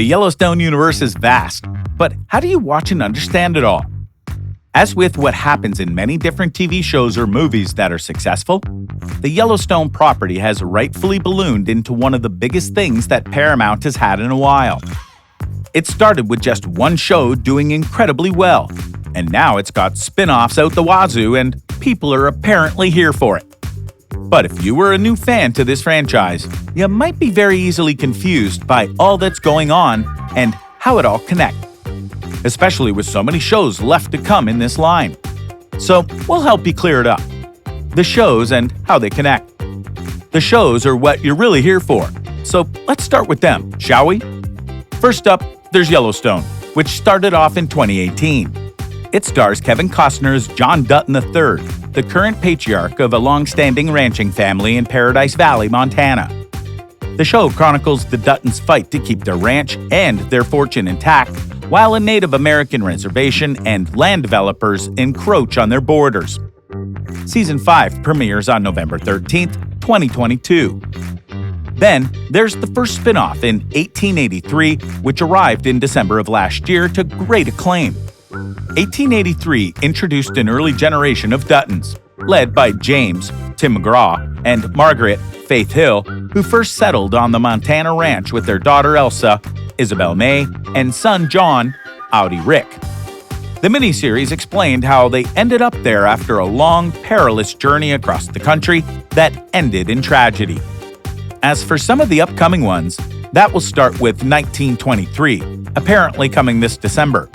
The Yellowstone universe is vast, but how do you watch and understand it all? As with what happens in many different TV shows or movies that are successful, the Yellowstone property has rightfully ballooned into one of the biggest things that Paramount has had in a while. It started with just one show doing incredibly well, and now it's got spin-offs out the wazoo and people are apparently here for it. But if you were a new fan to this franchise, you might be very easily confused by all that's going on and how it all connects, especially with so many shows left to come in this line. So we'll help you clear it up. The shows and how they connect. The shows are what you're really here for, so let's start with them, shall we? First up, there's Yellowstone, which started off in 2018. It stars Kevin Costner's John Dutton III, the current patriarch of a long-standing ranching family in Paradise Valley, Montana. The show chronicles the Duttons' fight to keep their ranch and their fortune intact, while a Native American reservation and land developers encroach on their borders. Season 5 premieres on November 13th, 2022. Then, there's the first spin-off in 1883, which arrived in December of last year to great acclaim. 1883 introduced an early generation of Duttons, led by James, Tim McGraw, and Margaret, Faith Hill, who first settled on the Montana ranch with their daughter Elsa, Isabel May, and son John, Audi Rick. The miniseries explained how they ended up there after a long, perilous journey across the country that ended in tragedy. As for some of the upcoming ones, that will start with 1923, apparently coming this December.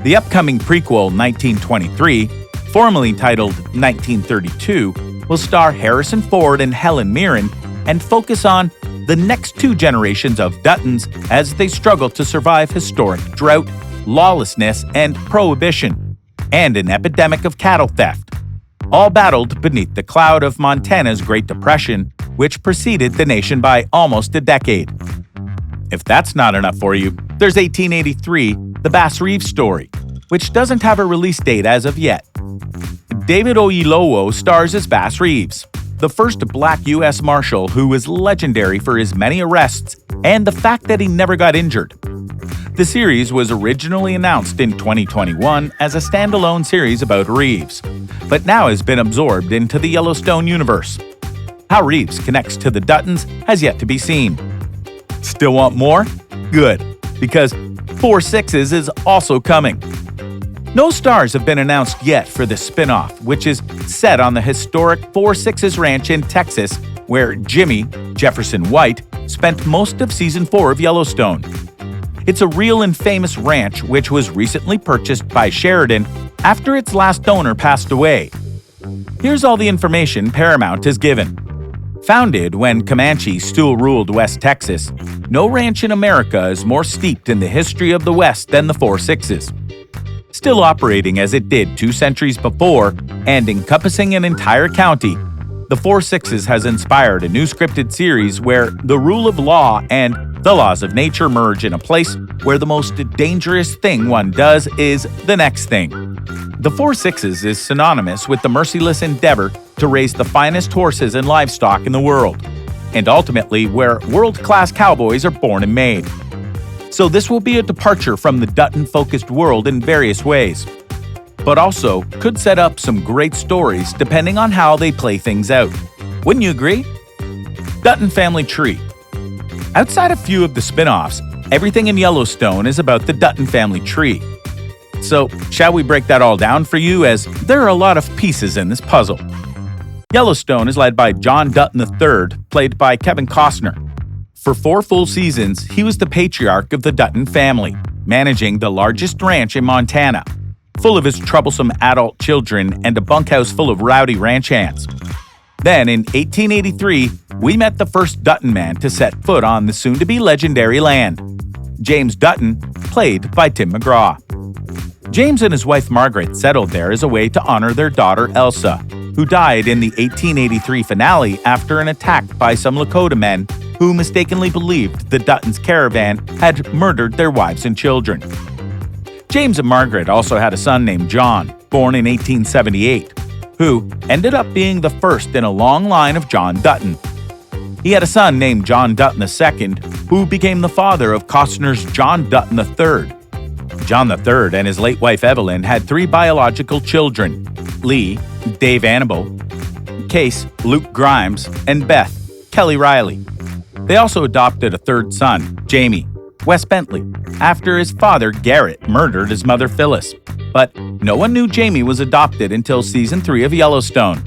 The upcoming prequel 1923, formerly titled 1932, will star Harrison Ford and Helen Mirren and focus on the next two generations of Duttons as they struggle to survive historic drought, lawlessness, and prohibition, and an epidemic of cattle theft, all battled beneath the cloud of Montana's Great Depression, which preceded the nation by almost a decade. If that's not enough for you, there's 1883, The Bass Reeves Story, which doesn't have a release date as of yet. David Oyelowo stars as Bass Reeves, the first black U.S. Marshal who was legendary for his many arrests and the fact that he never got injured. The series was originally announced in 2021 as a standalone series about Reeves, but now has been absorbed into the Yellowstone universe. How Reeves connects to the Duttons has yet to be seen. Still want more? Good, because 4 Sixes is also coming. No stars have been announced yet for the spin-off, which is set on the historic 4 Sixes Ranch in Texas, where Jimmy, Jefferson White, spent most of Season 4 of Yellowstone. It's a real and famous ranch which was recently purchased by Sheridan after its last owner passed away. Here's all the information Paramount has given. Founded when Comanches still ruled West Texas, no ranch in America is more steeped in the history of the West than the 4 Sixes. Still operating as it did 2 centuries before and encompassing an entire county, the 4 Sixes has inspired a new scripted series where the rule of law and the laws of nature merge in a place where the most dangerous thing one does is the next thing. The 4 Sixes is synonymous with the merciless endeavor to raise the finest horses and livestock in the world, and ultimately where world-class cowboys are born and made. So this will be a departure from the Dutton-focused world in various ways, but also could set up some great stories depending on how they play things out. Wouldn't you agree? Dutton Family Tree. Outside a few of the spin-offs, everything in Yellowstone is about the Dutton family tree. So, shall we break that all down for you, as there are a lot of pieces in this puzzle. Yellowstone is led by John Dutton III, played by Kevin Costner. For 4 full seasons, he was the patriarch of the Dutton family, managing the largest ranch in Montana, full of his troublesome adult children and a bunkhouse full of rowdy ranch hands. Then, in 1883, we met the first Dutton man to set foot on the soon-to-be legendary land, James Dutton, played by Tim McGraw. James and his wife Margaret settled there as a way to honor their daughter Elsa, who died in the 1883 finale after an attack by some Lakota men who mistakenly believed the Dutton's caravan had murdered their wives and children. James and Margaret also had a son named John, born in 1878, who ended up being the first in a long line of John Dutton. He had a son named John Dutton II, who became the father of Costner's John Dutton III. John III and his late wife Evelyn had 3 biological children: Lee, Dave Annable, Case, Luke Grimes, and Beth, Kelly Riley. They also adopted a 3rd son, Jamie, Wes Bentley, after his father, Garrett, murdered his mother, Phyllis. But no one knew Jamie was adopted until Season 3 of Yellowstone.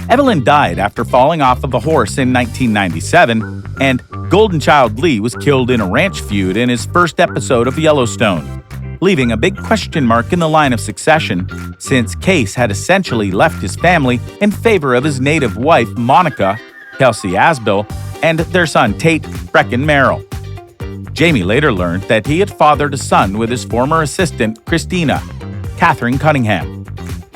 Evelyn died after falling off of a horse in 1997, and Golden Child Lee was killed in a ranch feud in his first episode of Yellowstone, leaving a big question mark in the line of succession, since Case had essentially left his family in favor of his native wife, Monica, Kelsey Asbill, and their son, Tate Brecken Merrill. Jamie later learned that he had fathered a son with his former assistant, Christina, Catherine Cunningham.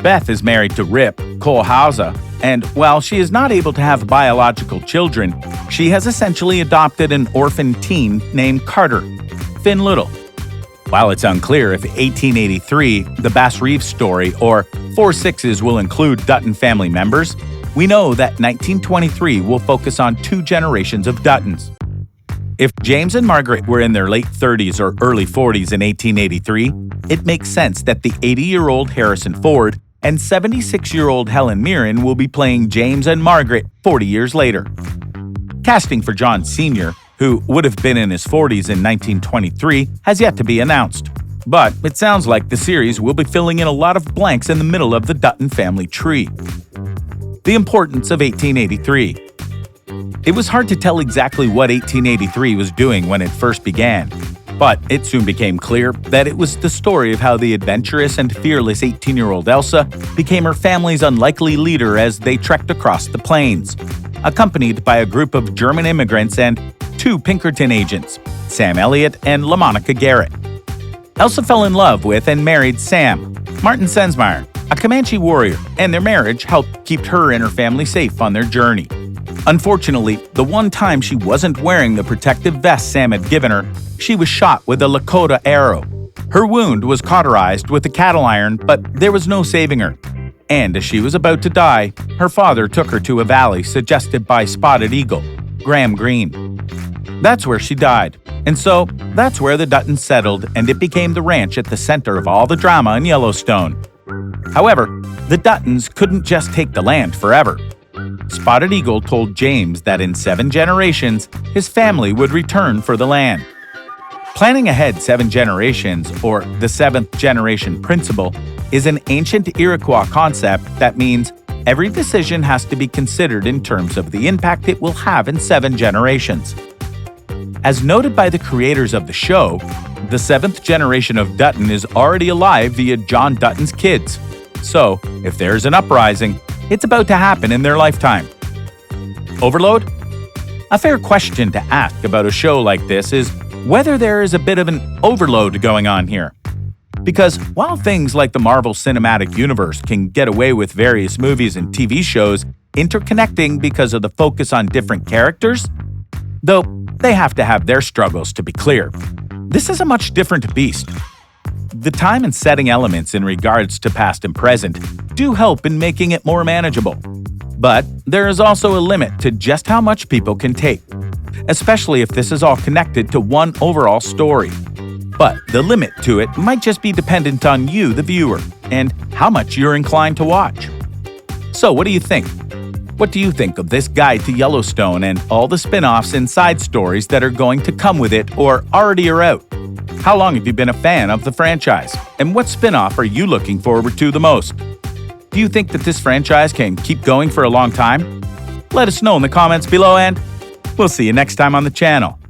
Beth is married to Rip Cole Hauser, and while she is not able to have biological children, she has essentially adopted an orphan teen named Carter, Finn Little. While it's unclear if 1883, the Bass Reeves story, or 4 Sixes will include Dutton family members, we know that 1923 will focus on 2 generations of Duttons. If James and Margaret were in their late 30s or early 40s in 1883, it makes sense that the 80-year-old Harrison Ford and 76-year-old Helen Mirren will be playing James and Margaret 40 years later. Casting for John Sr., who would have been in his 40s in 1923, has yet to be announced. But it sounds like the series will be filling in a lot of blanks in the middle of the Dutton family tree. The importance of 1883. It was hard to tell exactly what 1883 was doing when it first began, but it soon became clear that it was the story of how the adventurous and fearless 18-year-old Elsa became her family's unlikely leader as they trekked across the plains, accompanied by a group of German immigrants and 2 Pinkerton agents, Sam Elliott and LaMonica Garrett. Elsa fell in love with and married Sam, Martin Sensmeyer, a Comanche warrior, and their marriage helped keep her and her family safe on their journey. Unfortunately, the one time she wasn't wearing the protective vest Sam had given her, she was shot with a Lakota arrow. Her wound was cauterized with a cattle iron, but there was no saving her. And as she was about to die, her father took her to a valley suggested by Spotted Eagle, Graham Greene. That's where she died. And so, that's where the Duttons settled, and it became the ranch at the center of all the drama in Yellowstone. However, the Duttons couldn't just take the land forever. Spotted Eagle told James that in 7 generations, his family would return for the land. Planning ahead 7 generations, or the 7th generation principle, is an ancient Iroquois concept that means every decision has to be considered in terms of the impact it will have in 7 generations. As noted by the creators of the show, the 7th generation of Dutton is already alive via John Dutton's kids. So, if there's an uprising, it's about to happen in their lifetime. Overload? A fair question to ask about a show like this is whether there is a bit of an overload going on here. Because while things like the Marvel Cinematic Universe can get away with various movies and TV shows interconnecting because of the focus on different characters, though they have to have their struggles to be clear, this is a much different beast. The time and setting elements in regards to past and present do help in making it more manageable. But there is also a limit to just how much people can take, especially if this is all connected to one overall story. But the limit to it might just be dependent on you, the viewer, and how much you're inclined to watch. So what do you think? What do you think of this guide to Yellowstone and all the spin-offs and side stories that are going to come with it or already are out? How long have you been a fan of the franchise? And what spin-off are you looking forward to the most? Do you think that this franchise can keep going for a long time? Let us know in the comments below, and we'll see you next time on the channel.